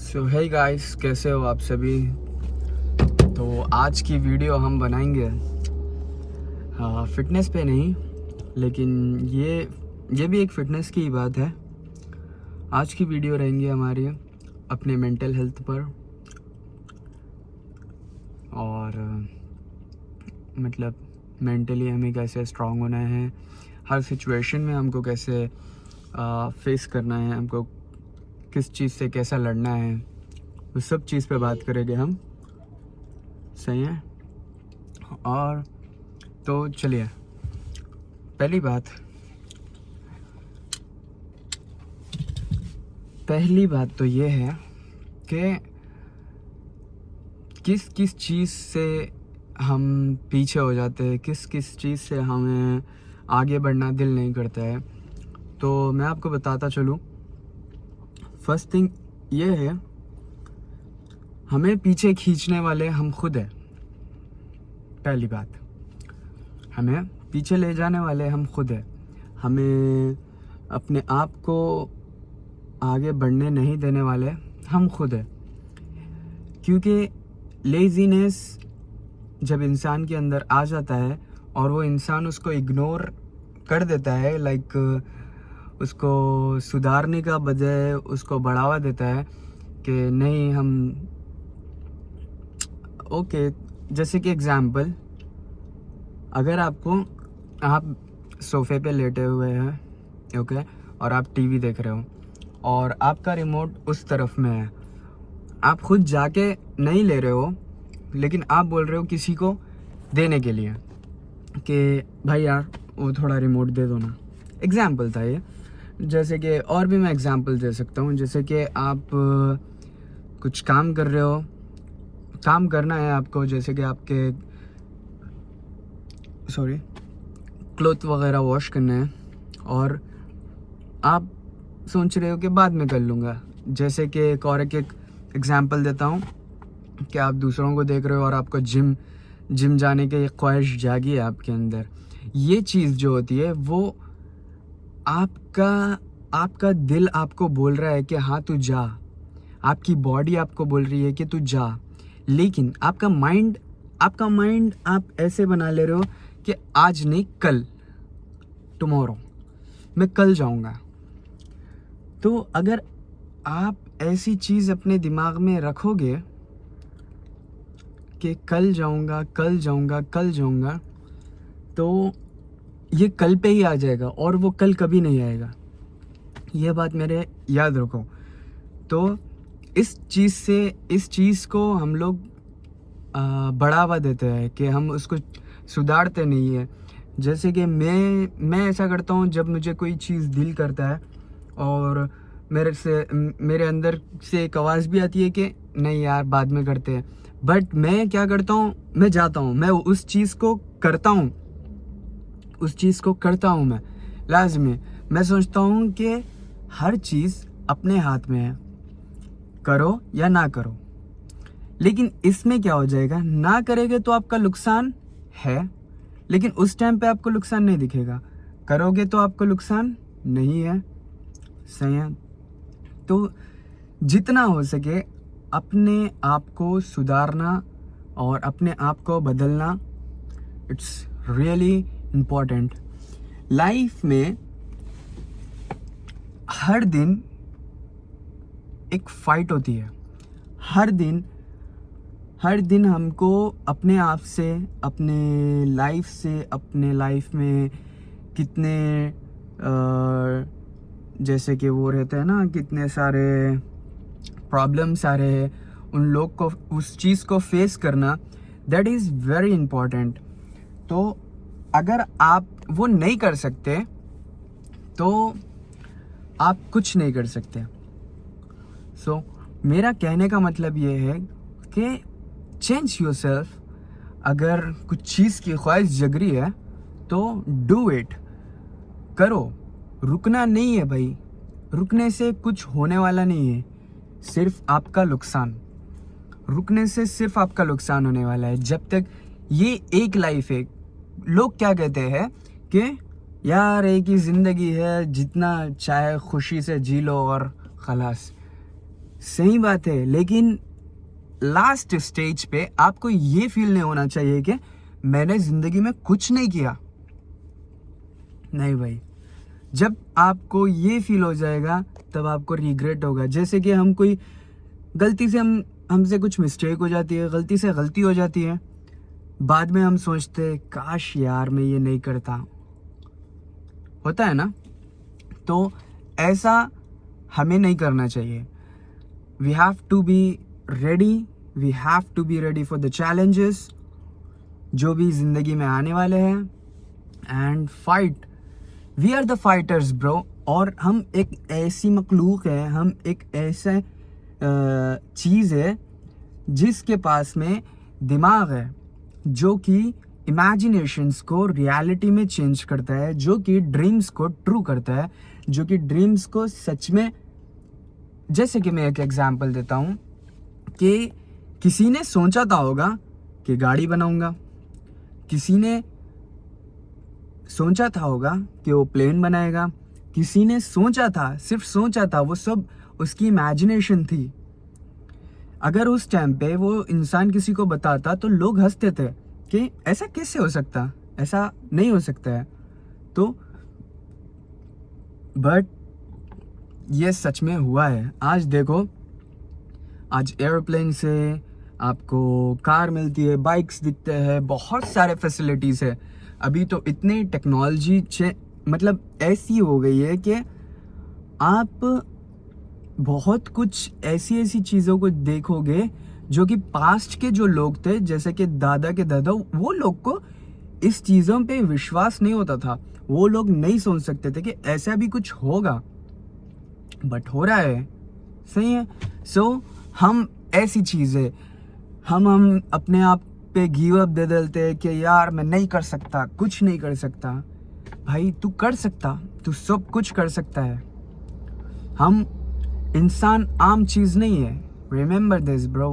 सो hey guys, कैसे हो आप सभी। तो आज की वीडियो हम बनाएंगे फिटनेस पे नहीं, लेकिन ये भी एक फिटनेस की ही बात है। आज की वीडियो रहेंगी हमारी अपने मेंटल हेल्थ पर और मतलब मेंटली हमें कैसे स्ट्रांग होना है, हर सिचुएशन में हमको कैसे फेस करना है, हमको किस चीज़ से कैसा लड़ना है, उस सब चीज़ पे बात करेंगे हम। सही है। और तो चलिए, पहली बात तो ये है कि किस किस चीज़ से हम पीछे हो जाते हैं, किस किस चीज़ से हमें आगे बढ़ना दिल नहीं करता है। तो मैं आपको बताता चलूँ। फर्स्ट थिंग ये है, हमें पीछे खींचने वाले हम खुद हैं। पहली बात, हमें पीछे ले जाने वाले हम खुद हैं। हमें अपने आप को आगे बढ़ने नहीं देने वाले हम खुद हैं। क्योंकि लेज़ीनेस जब इंसान के अंदर आ जाता है और वो इंसान उसको इग्नोर कर देता है, लाइक उसको सुधारने का बजाय उसको बढ़ावा देता है कि नहीं हम ओके। जैसे कि एग्जाम्पल, अगर आप सोफे पे लेटे हुए हैं, ओके, और आप टीवी देख रहे हो और आपका रिमोट उस तरफ में है, आप खुद जाके नहीं ले रहे हो, लेकिन आप बोल रहे हो किसी को देने के लिए कि भाई यार वो थोड़ा रिमोट दे दो ना। एग्जाम्पल था ये। जैसे कि और भी मैं एग्जाम्पल दे सकता हूँ। जैसे कि आप कुछ काम कर रहे हो, काम करना है आपको, जैसे कि आपके क्लोथ वगैरह वॉश करना है और आप सोच रहे हो कि बाद में कर लूँगा। जैसे कि एक एग्जाम्पल देता हूँ कि आप दूसरों को देख रहे हो और आपको जिम जाने की एक ख्वाहिश जागी है आपके अंदर। ये चीज़ जो होती है वो आपका दिल आपको बोल रहा है कि हाँ तू जा, आपकी बॉडी आपको बोल रही है कि तू जा, लेकिन आपका माइंड आप ऐसे बना ले रहे हो कि आज नहीं कल, टुमारो, मैं कल जाऊंगा। तो अगर आप ऐसी चीज़ अपने दिमाग में रखोगे कि कल जाऊंगा, तो ये कल पे ही आ जाएगा और वो कल कभी नहीं आएगा। ये बात मेरे याद रखो। तो इस चीज़ को हम लोग बढ़ावा देते हैं कि हम उसको सुधारते नहीं है। जैसे कि मैं ऐसा करता हूँ, जब मुझे कोई चीज़ दिल करता है और मेरे अंदर से एक आवाज़ भी आती है कि नहीं यार बाद में करते हैं, बट मैं क्या करता हूँ, मैं जाता हूँ, मैं उस चीज़ को करता हूँ मैं लाजमी। मैं सोचता हूँ कि हर चीज़ अपने हाथ में है, करो या ना करो। लेकिन इसमें क्या हो जाएगा, ना करेंगे तो आपका नुकसान है, लेकिन उस टाइम पे आपको नुकसान नहीं दिखेगा। करोगे तो आपको नुकसान नहीं है। सही है। तो जितना हो सके अपने आप को सुधारना और अपने आप को बदलना, इट्स रियली इम्पोर्टेंट। लाइफ में हर दिन एक फाइट होती है। हर दिन हमको अपने आप से, अपने लाइफ में कितने जैसे कि वो रहते हैं ना, कितने सारे प्रॉब्लम्स आ रहे हैं, उन लोग को उस चीज़ को फेस करना, दैट इज़ वेरी इम्पोर्टेंट। तो अगर आप वो नहीं कर सकते तो आप कुछ नहीं कर सकते। सो मेरा कहने का मतलब ये है कि चेंज योरसेल्फ। अगर कुछ चीज़ की ख्वाहिश जग रही है तो डू इट, करो। रुकना नहीं है भाई, रुकने से कुछ होने वाला नहीं है, सिर्फ आपका नुकसान। रुकने से सिर्फ आपका नुकसान होने वाला है। जब तक ये एक लाइफ है, लोग क्या कहते हैं कि यार एक ही ज़िंदगी है, जितना चाहे खुशी से जी लो और खलास। सही बात है, लेकिन लास्ट स्टेज पे आपको ये फील नहीं होना चाहिए कि मैंने जिंदगी में कुछ नहीं किया। नहीं भाई, जब आपको ये फील हो जाएगा तब आपको रिग्रेट होगा। जैसे कि हम कोई गलती से हमसे कुछ मिस्टेक हो जाती है, गलती से गलती हो जाती है, बाद में हम सोचते काश यार मैं ये नहीं करता, होता है ना। तो ऐसा हमें नहीं करना चाहिए। We have to be ready, we have to be ready for the challenges जो भी ज़िंदगी में आने वाले हैं, and fight. We are the fighters bro. और हम एक ऐसी मखलूक है, हम एक ऐसा चीज़ है जिसके पास में दिमाग है, जो कि इमेजिनेशंस को रियलिटी में चेंज करता है, जो कि ड्रीम्स को ट्रू करता है, जो कि ड्रीम्स को सच में। जैसे कि मैं एक एग्जांपल देता हूँ कि किसी ने सोचा था होगा कि गाड़ी बनाऊंगा, किसी ने सोचा था होगा कि वो प्लेन बनाएगा, किसी ने सोचा था, सिर्फ सोचा था, वो सब उसकी इमेजिनेशन थी। अगर उस टाइम पे वो इंसान किसी को बताता तो लोग हंसते थे कि ऐसा कैसे हो सकता, ऐसा नहीं हो सकता है। तो बट ये सच में हुआ है। आज देखो, आज एयरप्लेन से आपको कार मिलती है, बाइक्स दिखते हैं, बहुत सारे फैसिलिटीज़ है। अभी तो इतनी टेक्नोलॉजी मतलब ऐसी हो गई है कि आप बहुत कुछ ऐसी ऐसी चीज़ों को देखोगे जो कि पास्ट के जो लोग थे, जैसे कि दादा के दादा, वो लोग को इस चीज़ों पे विश्वास नहीं होता था। वो लोग नहीं सोच सकते थे कि ऐसा भी कुछ होगा, बट हो रहा है। सही है। सो हम ऐसी चीज़ें हम अपने आप पे गिव अप दे देते हैं कि यार मैं नहीं कर सकता, कुछ नहीं कर सकता। भाई तू कर सकता, तू सब कुछ कर सकता है। हम इंसान आम चीज़ नहीं है। Remember this bro.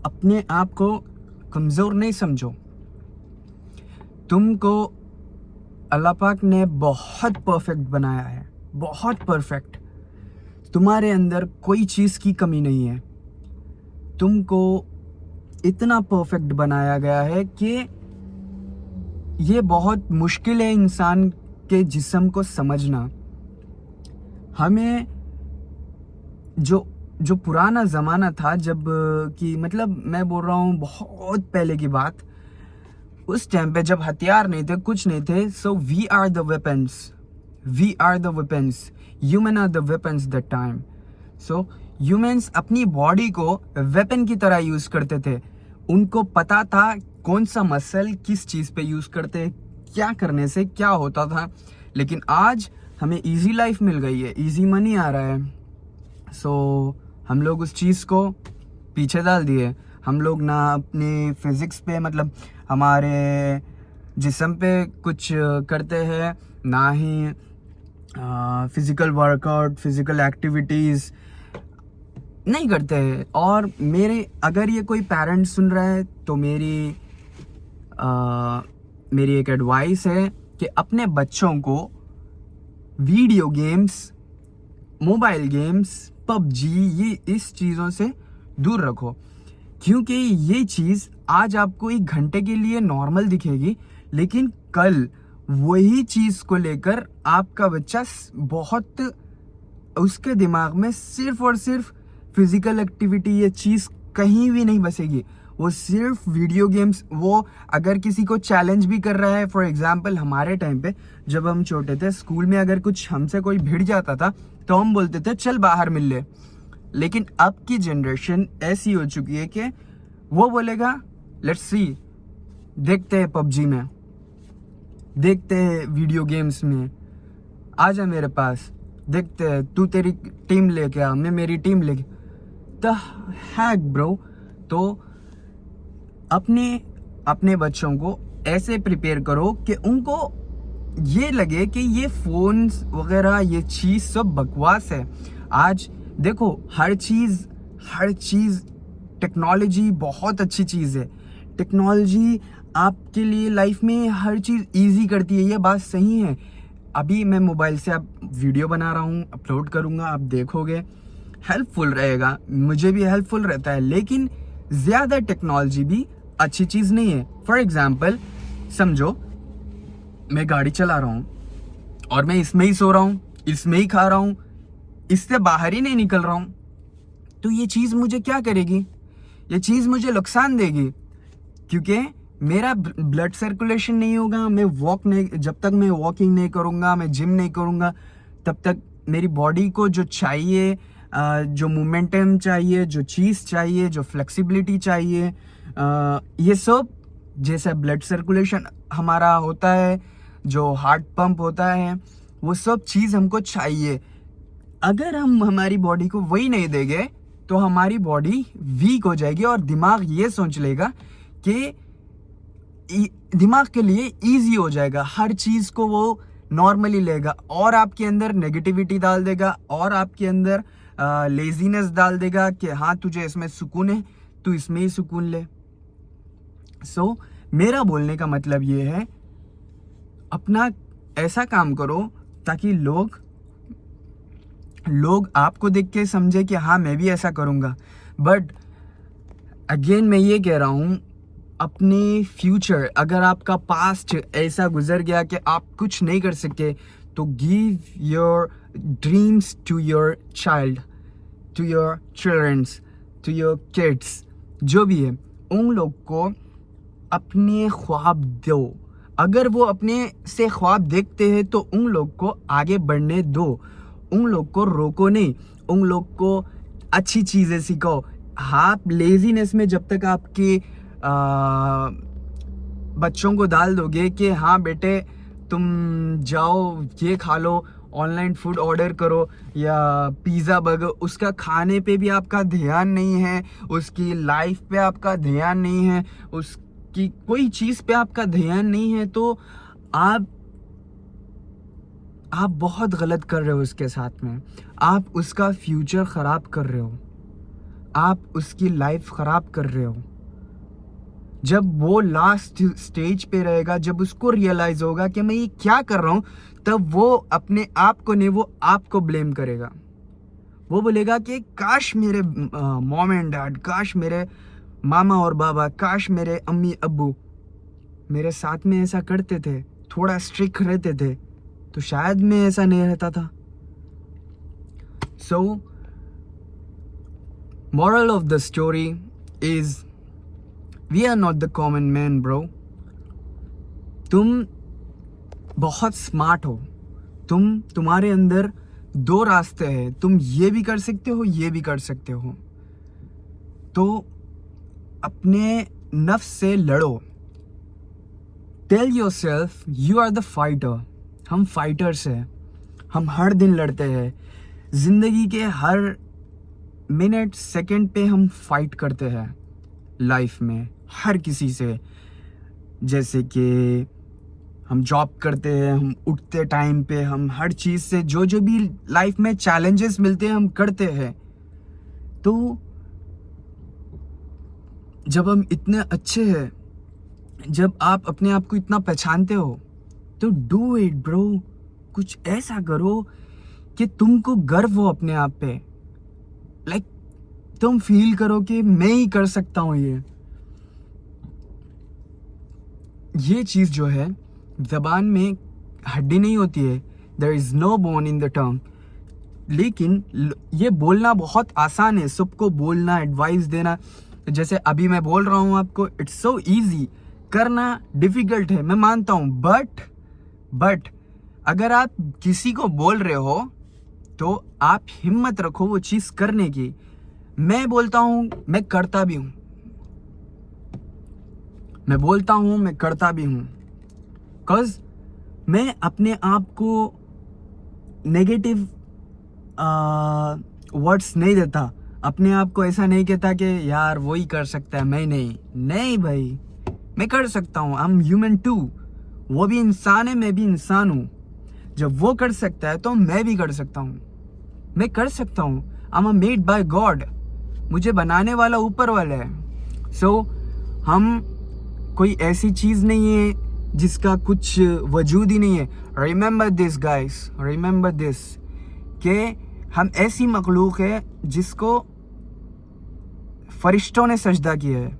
अपने आप को कमज़ोर नहीं समझो। तुमको अल्लाह पाक ने बहुत परफेक्ट बनाया है, बहुत परफेक्ट। तुम्हारे अंदर कोई चीज़ की कमी नहीं है। तुमको इतना परफेक्ट बनाया गया है कि ये बहुत मुश्किल है इंसान के जिस्म को समझना। हमें जो पुराना ज़माना था, जब कि मतलब मैं बोल रहा हूँ बहुत पहले की बात, उस टाइम पे जब हथियार नहीं थे, कुछ नहीं थे, so we are the weapons, we are the weapons, human are the weapons that time. So humans अपनी बॉडी को वेपन की तरह यूज़ करते थे। उनको पता था कौन सा मसल किस चीज़ पे यूज़ करते, क्या करने से क्या होता था। लेकिन आज हमें इजी लाइफ मिल गई है, इजी मनी आ रहा है। सो हम लोग उस चीज़ को पीछे डाल दिए। हम लोग ना अपनी फिज़िक्स पे, मतलब हमारे जिस्म पे कुछ करते हैं, ना ही फिज़िकल वर्कआउट, फिज़िकल एक्टिविटीज़ नहीं करते हैं। और मेरे अगर ये कोई पेरेंट सुन रहा है तो मेरी एक एडवाइस है कि अपने बच्चों को video games, mobile games, PUBG, ये इस चीज़ों से दूर रखो। क्योंकि ये चीज़ आज आपको 1 घंटे के लिए नॉर्मल दिखेगी, लेकिन कल वही चीज़ को लेकर आपका बच्चा बहुत, उसके दिमाग में सिर्फ और सिर्फ फिजिकल एक्टिविटी ये चीज़ कहीं भी नहीं बसेगी। वो सिर्फ वीडियो गेम्स, वो अगर किसी को चैलेंज भी कर रहा है, फॉर एग्जांपल हमारे टाइम पे जब हम छोटे थे, स्कूल में अगर कुछ हमसे कोई भिड़ जाता था तो हम बोलते थे चल बाहर मिल ले। लेकिन अब की जनरेशन ऐसी हो चुकी है कि वो बोलेगा लेट्स सी, देखते हैं पबजी में, देखते हैं वीडियो गेम्स में, आजा मेरे पास, देखते हैं, तू तेरी टीम लेके आ, मैं मेरी टीम लेके। The hack bro. तो अपने बच्चों को ऐसे प्रिपेयर करो कि उनको ये लगे कि ये फोन्स वगैरह ये चीज़ सब बकवास है। आज देखो हर चीज़ टेक्नोलॉजी बहुत अच्छी चीज़ है। टेक्नोलॉजी आपके लिए लाइफ में हर चीज़ इजी करती है, ये बात सही है। अभी मैं मोबाइल से अब वीडियो बना रहा हूँ, अपलोड करूँगा, आप देखोगे, हेल्पफुल रहेगा, मुझे भी हेल्पफुल रहता है, लेकिन ज़्यादा टेक्नोलॉजी भी अच्छी चीज़ नहीं है। फॉर एग्जाम्पल समझो मैं गाड़ी चला रहा हूँ और मैं इसमें ही सो रहा हूँ, इसमें ही खा रहा हूँ, इससे बाहर ही नहीं निकल रहा हूँ, तो ये चीज़ मुझे क्या करेगी? ये चीज़ मुझे नुकसान देगी, क्योंकि मेरा ब्लड सर्कुलेशन नहीं होगा। मैं जब तक मैं वॉकिंग नहीं करूँगा, मैं जिम नहीं करूँगा, तब तक मेरी बॉडी को जो चाहिए, जो मोमेंटम चाहिए, जो चीज़ चाहिए, जो फ्लेक्सिबिलिटी चाहिए, ये सब, जैसे ब्लड सर्कुलेशन हमारा होता है, जो हार्ट पंप होता है, वो सब चीज़ हमको चाहिए। अगर हम हमारी बॉडी को वही नहीं देंगे तो हमारी बॉडी वीक हो जाएगी और दिमाग ये सोच लेगा कि दिमाग के लिए इजी हो जाएगा, हर चीज़ को वो नॉर्मली लेगा और आपके अंदर नेगेटिविटी डाल देगा और आपके अंदर लेजीनेस डाल देगा कि हाँ तुझे इसमें सुकून है, तू इसमें ही सुकून ले। सो मेरा बोलने का मतलब ये है, अपना ऐसा काम करो ताकि लोग आपको देख के समझे कि हाँ मैं भी ऐसा करूँगा। बट अगेन मैं ये कह रहा हूँ, अपने फ्यूचर, अगर आपका पास्ट ऐसा गुजर गया कि आप कुछ नहीं कर सके, तो give your dreams to your child, to your childrens, to your kids, जो भी है, उन लोग को अपने ख्वाब दो। अगर वो अपने से ख्वाब देखते हैं तो उन लोग को आगे बढ़ने दो, उन लोग को रोको नहीं, उन लोग को अच्छी चीज़ें सिखाओ। आप लेजीनेस में जब तक आपके बच्चों को डाल दोगे कि हाँ बेटे तुम जाओ ये खा लो, ऑनलाइन फूड ऑर्डर करो या पिज़्ज़ा बर्गर, उसका खाने पे भी आपका ध्यान नहीं है, उसकी लाइफ पे आपका ध्यान नहीं है, उसकी कोई चीज़ पे आपका ध्यान नहीं है, तो आप बहुत गलत कर रहे हो उसके साथ में। आप उसका फ्यूचर ख़राब कर रहे हो, आप उसकी लाइफ ख़राब कर रहे हो। जब वो लास्ट स्टेज पे रहेगा, जब उसको रियलाइज होगा कि मैं ये क्या कर रहा हूँ, तब वो अपने आप को नहीं, वो आपको ब्लेम करेगा। वो बोलेगा कि काश मेरे मॉम एंड डैड, काश मेरे मामा और बाबा, काश मेरे अम्मी अब्बू मेरे साथ में ऐसा करते थे, थोड़ा स्ट्रिक्ट रहते थे, तो शायद मैं ऐसा नहीं रहता था। सो moral of the story is we are not the common man bro। तुम बहुत स्मार्ट हो, तुम्हारे अंदर दो रास्ते हैं, तुम ये भी कर सकते हो, ये भी कर सकते हो। तो अपने नफ्स से लड़ो। Tell yourself you are the fighter. हम फाइटर्स हैं, हम हर दिन लड़ते हैं, जिंदगी के हर मिनट सेकंड पे हम फाइट करते हैं लाइफ में हर किसी से। जैसे कि हम जॉब करते हैं, हम उठते टाइम पे, हम हर चीज़ से जो भी लाइफ में चैलेंजेस मिलते हैं हम करते हैं। तो जब हम इतने अच्छे हैं, जब आप अपने आप को इतना पहचानते हो, तो डू इट ब्रो। कुछ ऐसा करो कि तुमको गर्व हो अपने आप पे, लाइक तुम फील करो कि मैं ही कर सकता हूँ। ये चीज़ जो है, ज़बान में हड्डी नहीं होती है, there is no bone in the tongue. लेकिन ये बोलना बहुत आसान है, सबको बोलना, एडवाइस देना। जैसे अभी मैं बोल रहा हूँ आपको, इट्स सो इजी, करना डिफ़िकल्ट है, मैं मानता हूँ। बट अगर आप किसी को बोल रहे हो तो आप हिम्मत रखो वो चीज़ करने की। मैं बोलता हूँ, मैं करता भी हूँ, मैं बोलता हूँ, मैं करता भी हूँ। बिकॉज मैं अपने आप को नेगेटिव वर्ड्स नहीं देता, अपने आप को ऐसा नहीं कहता कि यार वो ही कर सकता है, मैं नहीं भाई, मैं कर सकता हूँ। आई एम ह्यूमन टू, वो भी इंसान है, मैं भी इंसान हूँ। जब वो कर सकता है तो मैं भी कर सकता हूँ, मैं कर सकता हूँ। I am made by God, मुझे बनाने वाला ऊपर वाला है। सो हम कोई ऐसी चीज़ नहीं है जिसका कुछ वजूद ही नहीं है। Remember this guys, remember this, कि हम ऐसी मखलूक है जिसको फरिश्तों ने सजदा किया है।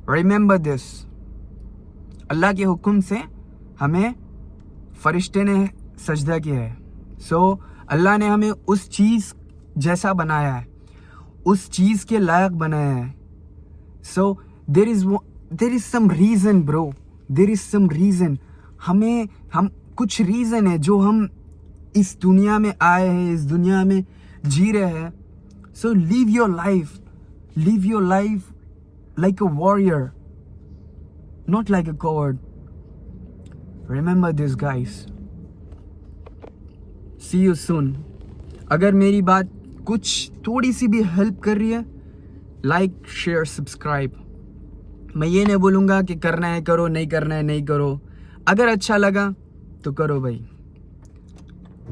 रिमेंबर दिस, अल्लाह के हुक्म से हमें फरिश्ते ने सजदा किया है। सो अल्लाह ने हमें उस चीज़ जैसा बनाया है, उस चीज़ के लायक बनाया है। So there is some reason bro, there is some reason. हम कुछ रीज़न है जो हम इस दुनिया में आए हैं, इस दुनिया में जी रहे हैं। So live your life like a warrior, not like a coward. Remember this guys. See you soon. अगर मेरी बात कुछ थोड़ी सी भी हेल्प कर रही है, लाइक शेयर सब्सक्राइब। मैं ये नहीं बोलूँगा कि करना है करो, नहीं करना है नहीं करो। अगर अच्छा लगा तो करो भाई,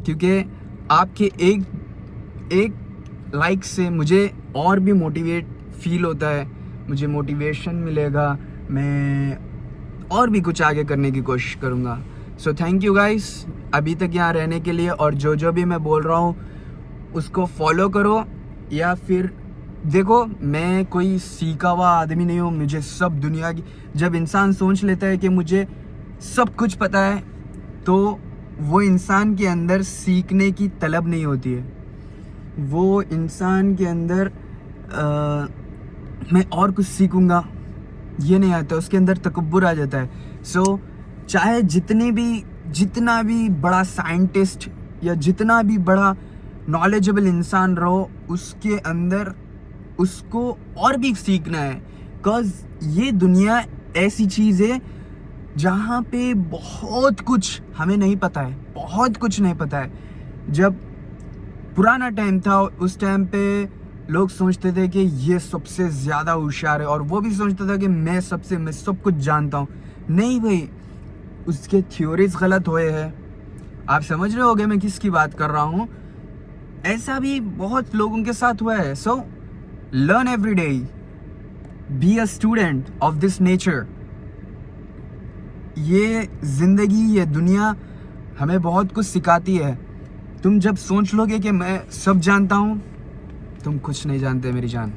क्योंकि आपके एक लाइक से मुझे और भी मोटिवेट फील होता है, मुझे मोटिवेशन मिलेगा, मैं और भी कुछ आगे करने की कोशिश करूँगा। सो थैंक यू गाइस अभी तक यहाँ रहने के लिए, और जो भी मैं बोल रहा हूँ उसको फॉलो करो। या फिर देखो, मैं कोई सीखा हुआ आदमी नहीं हूँ, मुझे सब दुनिया की, जब इंसान सोच लेता है कि मुझे सब कुछ पता है, तो वो इंसान के अंदर सीखने की तलब नहीं होती है। वो इंसान के अंदर मैं और कुछ सीखूंगा ये नहीं आता, उसके अंदर तकब्बुर आ जाता है। सो चाहे जितना भी बड़ा साइंटिस्ट या जितना भी बड़ा नॉलेजेबल इंसान रहो, उसके अंदर उसको और भी सीखना है। बिकॉज ये दुनिया ऐसी चीज़ है जहाँ पे बहुत कुछ हमें नहीं पता है, बहुत कुछ नहीं पता है। जब पुराना टाइम था, उस टाइम पे लोग सोचते थे कि ये सबसे ज़्यादा होशियार है, और वो भी सोचता था कि मैं सब कुछ जानता हूँ। नहीं भाई, उसके थ्योरीज गलत हुए हैं। आप समझ रहे होगे मैं किसकी बात कर रहा हूँ। ऐसा भी बहुत लोगों के साथ हुआ है। So learn every day, be a student of this nature. ये जिंदगी, ये दुनिया हमें बहुत कुछ सिखाती है। तुम जब सोच लोगे कि मैं सब जानता हूँ, तुम कुछ नहीं जानते मेरी जान,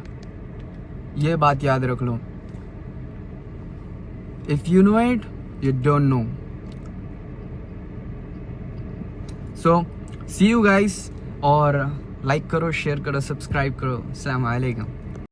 ये बात याद रख लो। If you know it, you don't know. So see you guys, और लाइक करो, शेयर करो, सब्सक्राइब करो। अस्सलाम वालेकुम।